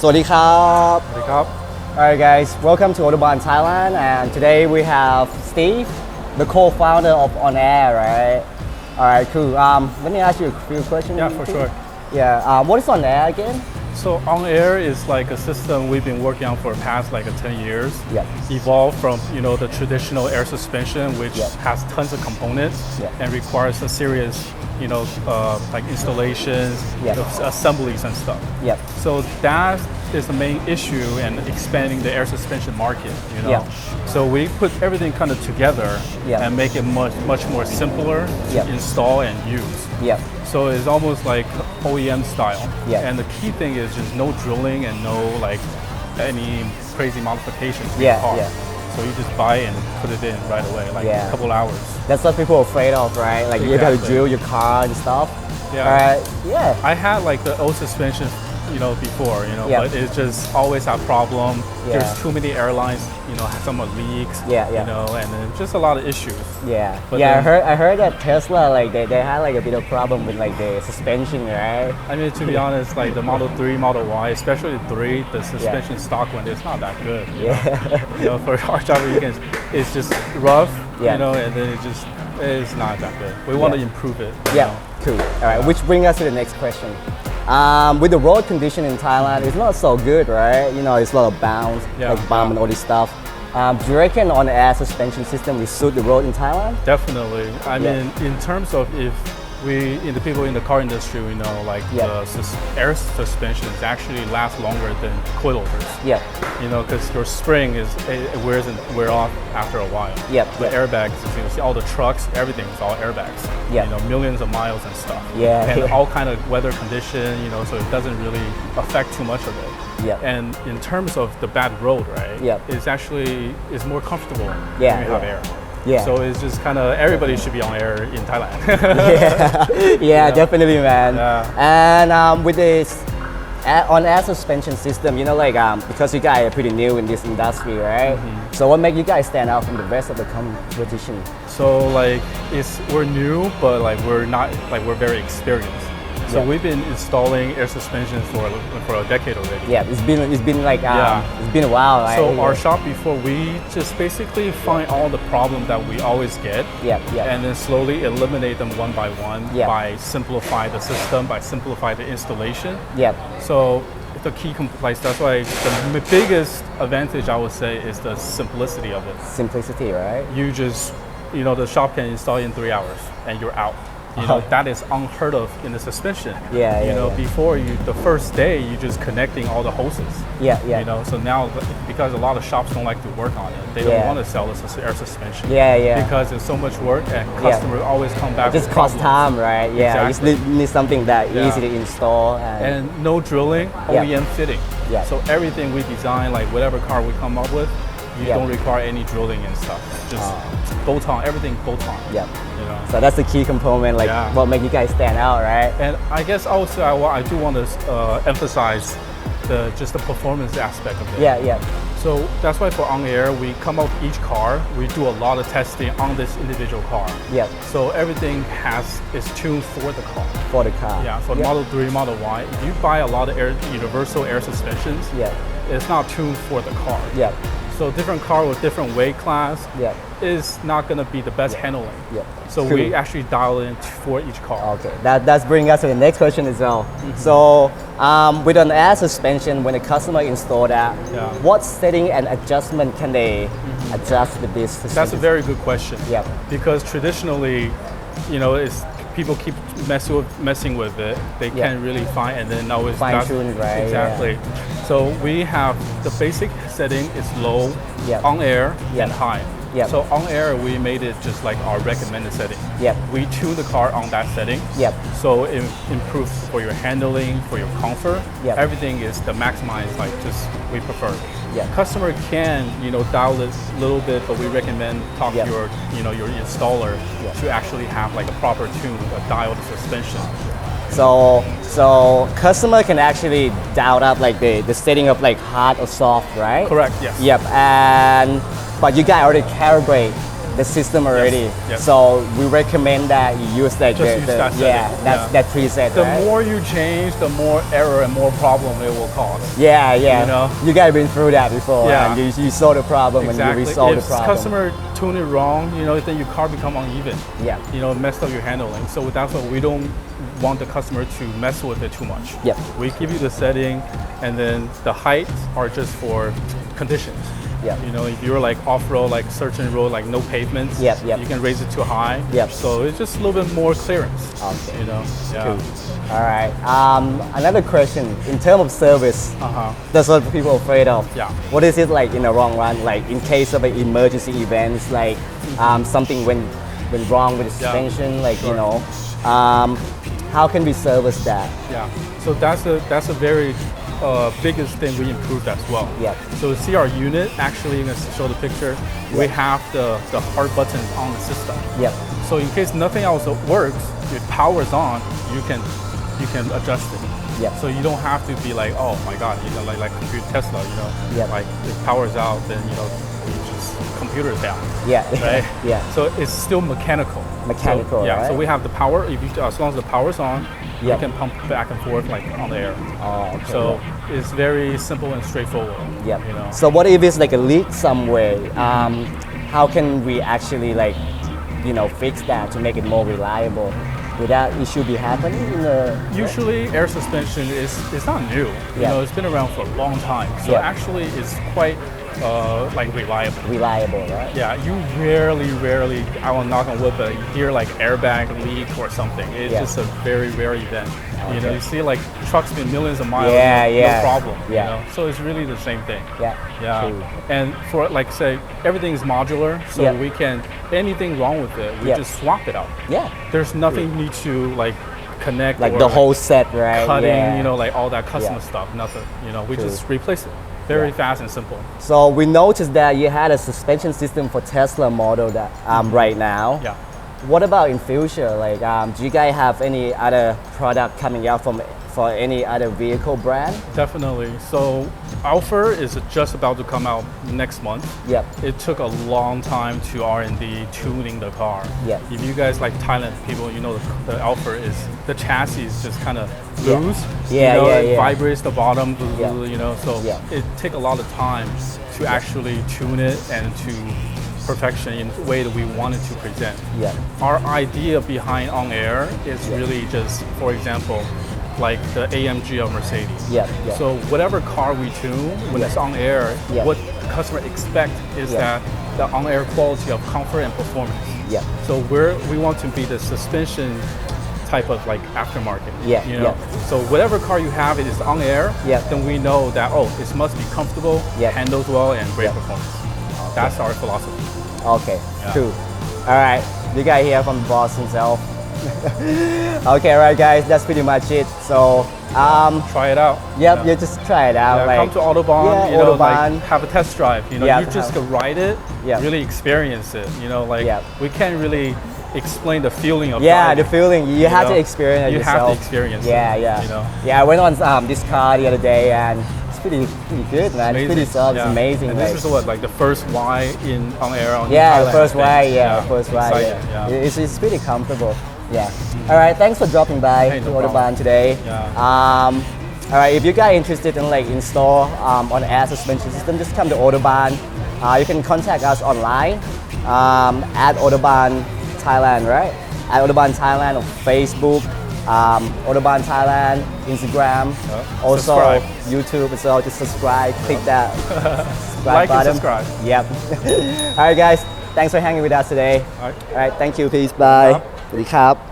สวัสดีครับ สวัสดีครับ Alright guys, welcome to Autobahn Thailand and today we have Steve, the co-founder of OnAir, right? Alright, cool. Let me ask you a few questions. Yeah, for sure. Yeah, what is OnAir again? So OnAir is like a system we've been working on for the past like 10 years. Yep. Evolved from the traditional air suspension, which Yep. has tons of components Yep. and requires a serious, like installations, Yep. assemblies and stuff. Yep. So that is the main issue in expanding the air suspension market. Yep. So we put everything kind of together Yep. and make it much more simpler to Yep. install and use. Yep. So it's almost like OEM style. Yeah. And the key thing is just no drilling and no like any crazy modifications to Yeah, the car. yeah. So you just buy it and put it in right away, like Yeah. a couple hours. That's what people are afraid of, right? Like you gotta Exactly. drill your car and stuff. Yeah. Alright, yeah. I had like the old suspension, before, Yeah. but it's just always a problem. Yeah. There's too many airlines, some are leaks, Yeah, yeah. And then just a lot of issues. Yeah, But yeah. then- I heard that Tesla like they had like a bit of problem with like the suspension, right? I mean, to be honest, like the Model 3, Model Y, especially 3, the suspension stock one, it's not that good. Yeah. For our job, it's just rough, Yeah. and then it's not that good. We want to Yeah. improve it. Yeah, cool. All right, which brings us to the next question. With the road condition in Thailand, it's not so good, right? It's a lot of bounce, Yeah, like bump and all this stuff. Do you reckon on the air suspension system will suit the road in Thailand? Definitely. I mean, in terms of if in the people in the car industry, we know like Yeah. the air suspensions actually last longer than coilovers. Yeah, Because your spring it wear off after a while. Yep, The yep. airbags, see all the trucks, everything is all airbags. Yeah. Millions of miles and stuff. Yeah, And yeah. all kind of weather condition, so it doesn't really affect too much of it. Yeah. And in terms of the bad road, right? Yeah. It's more comfortable Yeah, when you have yeah. air. Yeah. So it's just kind of everybody should be on air in Thailand. yeah, definitely, man. Yeah. And with this on air suspension system, because you guys are pretty new in this industry, right? So what makes you guys stand out from the rest of the competition? So like we're new, but like we're very experienced. So Yeah. we've been installing air suspensions for a decade already. Yeah, it's been like Yeah. it's been a while, right? So our shop before, we just basically find all the problems that we always get, Yeah. and then slowly eliminate them one by one Yeah. by simplify the system, by simplify the installation. Yeah. So the key like that's why the biggest advantage I would say is the simplicity of it. Simplicity, right? You just the shop can install in 3 hours and you're out. That is unheard of in the suspension. Yeah. Before the first day you just connecting all the hoses. Yeah. So now because a lot of shops don't like to work on it, they don't Yeah. want to sell this air suspension. Yeah. Because it's so much work and customers always come back. It just with costs problems. time, right? Yeah. You Exactly. just need something that Yeah. easy to install And no drilling, Yeah. OEM fitting. Yeah. So everything we design, like whatever car we come up with, you Yeah. don't require any drilling and stuff. Just bolt on, everything bolt on. Yeah. So that's the key component, like Yeah. what make you guys stand out, right? And I guess also I do want to emphasize just the performance aspect of it. Yeah. So that's why for OnAir, we come out with each car, we do a lot of testing on this individual car. Yeah. So everything is tuned for the car. For the car. Yeah, for Model 3, Model Y, if you buy a lot of universal air suspensions, Yeah. it's not tuned for the car. Yeah. So different car with different weight class Yeah. is not going to be the best handling. Yeah. So True. we actually dial in for each car. Okay, that's bring us to the next question as well. So with an air suspension, when the customer install that, Yeah. what setting and adjustment can they adjust with this suspension? That's a very good question. Yeah. Because traditionally, it's people keep messing with it. They Yeah. can't really find, and then always Fine-tune it, right? Exactly. So we have the basic setting is low, Yeah. on air, Yeah. and high. Yeah. So on air, we made it just like our recommended setting. Yeah. We tune the car on that setting. Yeah. So it improves for your handling, for your comfort. Yeah. Everything is the maximized, like just we prefer. Yeah. Customer can, dial it a little bit, but we recommend talk Yeah. to your installer Yeah. to actually have like a proper tune, a dialed suspension. So customer can actually dial up like the setting of like hard or soft, right? Correct. Yes. Yep. But you guys already calibrate the system already. Yes. So we recommend that you use like Just use that setting. that preset. The right? more you change, the more error and more problem it will cause. Yeah, yeah. You know? You guys been through that before. Yeah. And you saw the problem and you resolved the If problem. customer tune it wrong, then your car become uneven. Yeah. Messed up your handling. So that's why we don't want the customer to mess with it too much. Yep. We give you the setting, and then the heights are just for conditions. Yep. If you're like off-road, like certain road, like no pavements, Yep, yep. you can raise it too high. Yep. So it's just a little bit more clearance. Okay. Yeah. Cool. All right. Another question. In terms of service, that's what people are afraid of. Yeah. What is it like in the long run? Like in case of an emergency events, like something went wrong with the suspension, like Sure. how can we service that? Yeah. So that's a very biggest thing we improved as well. Yep. So see our unit, actually, you can show the picture. We have the hard buttons on the system. Yep. So in case nothing else works, if power's on, you can adjust it. Yep. So you don't have to be like, oh my God, like computer Tesla, Yep. like if power's out, then you just computer's down. Yeah. Right. Yeah. So it's still mechanical. Mechanical, So, yeah. right? So we have the power. As long as the power's on, Yep. you can pump back and forth like on the air. Oh, okay. So it's very simple and straightforward. Yep. Yeah. So what if it's like a leak somewhere? How can we actually like, fix that to make it more reliable? Would that issue be happening in the? Usually, air suspension is not new. Yeah. It's been around for a long time. So Yeah. actually, it's quite like reliable. Reliable, right? Yeah, you rarely, I will knock on wood, but you hear like airbag leak or something. It's Yeah. just a very rare event. Okay. You see like trucks been millions of miles, Yeah. no problem. Yeah. So it's really the same thing. Yeah. Yeah. True. And for like say, everything is modular, so Yeah. we can, anything wrong with it, we Yeah. just swap it out. Yeah. There's nothing need to like connect Like or the whole set, right? cutting, Yeah. like all that custom Yeah. stuff. Nothing. We True. just replace it. Very Yeah. fast and simple. So we noticed that you had a suspension system for Tesla model that right now. Yeah. What about in future? Like, do you guys have any other product coming out for any other vehicle brand? Definitely. So Alpha is just about to come out next month. Yep. It took a long time to R&D tuning the car. Yep. If you guys like Thailand people, the Alpha is the chassis is just kind of Yeah. loose. Yeah, It yeah. vibrates the bottom. Yeah. So Yeah. it take a lot of time to actually tune it and to perfection in the way that we wanted to present. Yeah. Our idea behind OnAir is really just, for example, like the AMG of Mercedes. Yeah, yeah. So whatever car we tune, when Yeah. it's on air, Yeah. what customer expect is Yeah. that the on-air quality of comfort and performance. Yeah. So we want to be the suspension type of like aftermarket. Yeah, yeah. So whatever car you have, it is on air. Yeah. Then we know that it must be comfortable, Yeah. handles well, and great Yeah. performance. That's our philosophy. Okay. Yeah. Cool. All right. You guys hear from the boss himself. Okay, all right, guys. That's pretty much it. So, Try it out. yep, Yeah. you just try it out. Yeah, like, come to Autobahn, Yeah, like Autobahn. have a test drive. Yeah, You just go ride it, Yeah. really experience it. Like Yeah. we can't really explain the feeling of Yeah, driving. the feeling. You have to know? experience it You yourself. have to experience it, Yeah, yeah. you know? Yeah, I went on this car the other day and it's pretty good, man. It's pretty soft. It's Yeah. amazing. And like, this is like the first Y in on air on yeah, Thailand, the first I think. ride. Yeah, the first ride. Exciting, Yeah. It's pretty comfortable. Yeah. All right. Thanks for dropping by Hey, to no Autobahn problem. today. Yeah. All right. If you guys interested in like install on air suspension system, just come to Autobahn. You can contact us online at Autobahn Thailand, right? At Autobahn Thailand on Facebook, Autobahn Thailand, Instagram, also subscribe. YouTube. So just subscribe, click that subscribe Like and button. subscribe. Yep. All right, guys. Thanks for hanging with us today. All right. All right. Thank you. Peace. Bye. ครับ สวัสดีครับ